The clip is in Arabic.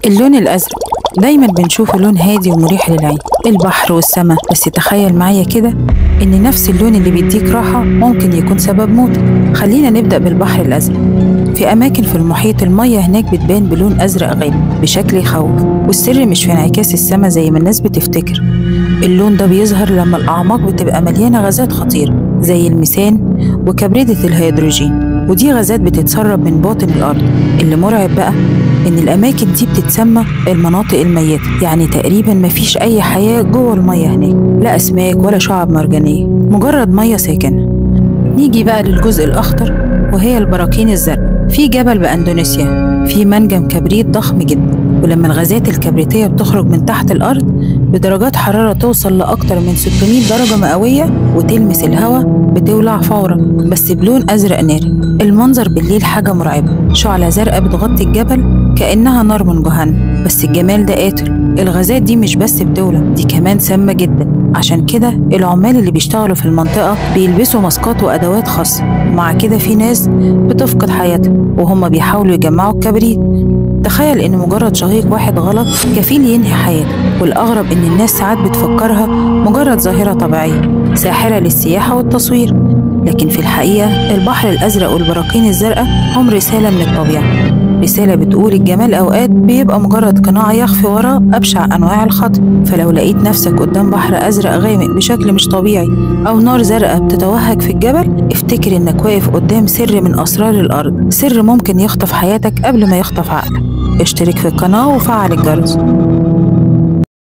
اللون الأزرق دايما بنشوفه لون هادي ومريح للعين، البحر والسماء. بس تخيل معايا كده إن نفس اللون اللي بيديك راحة ممكن يكون سبب موتك. خلينا نبدأ بالبحر الأزرق. في أماكن في المحيط المية هناك بتبان بلون أزرق غامق بشكل يخوف، والسر مش في انعكاس السما زي ما الناس بتفتكر. اللون ده بيظهر لما الأعماق بتبقى مليانة غازات خطيرة زي الميثان وكبريدة الهيدروجين، ودي غازات بتتسرب من باطن الأرض. اللي مرعب بقى إن الأماكن دي بتتسمى المناطق الميتة، يعني تقريبا مفيش أي حياة جوه المية هناك، لا أسماك ولا شعاب مرجانية، مجرد مية ساكنة. نيجي بقى للجزء الأخطر وهي البراكين الزرقاء. في جبل بأندونيسيا في منجم كبريت ضخم جدا، ولما الغازات الكبريتية بتخرج من تحت الأرض بدرجات حرارة توصل لأكتر من 600 درجة مئوية وتلمس الهواء بتولع فورا، بس بلون أزرق ناري. المنظر بالليل حاجة مرعبة، شعلة زرقاء بتغطي الجبل كأنها نار من جهنم، بس الجمال ده قاتل. الغازات دي مش بس بتولع، دي كمان سامة جدا. عشان كده العمال اللي بيشتغلوا في المنطقة بيلبسوا ماسكات وأدوات خاصة، ومع كده في ناس بتفقد حياتها وهم بيحاولوا يجمعوا الكبريت. تخيل إن مجرد شهيق واحد غلط كفيل ينهي حياته، والأغرب إن الناس ساعات بتفكرها مجرد ظاهرة طبيعية ساحرة للسياحة والتصوير، لكن في الحقيقة البحر الأزرق والبراكين الزرقاء هم رسالة من الطبيعة، رسالة بتقول الجمال أوقات بيبقى مجرد قناع يخفي وراه أبشع أنواع الخطر. فلو لقيت نفسك قدام بحر أزرق غامق بشكل مش طبيعي أو نار زرقاء بتتوهج في الجبل، افتكر إنك واقف قدام سر من أسرار الأرض، سر ممكن يخطف حياتك قبل ما يخطف عقلك. اشترك في القناة وفعل الجرس.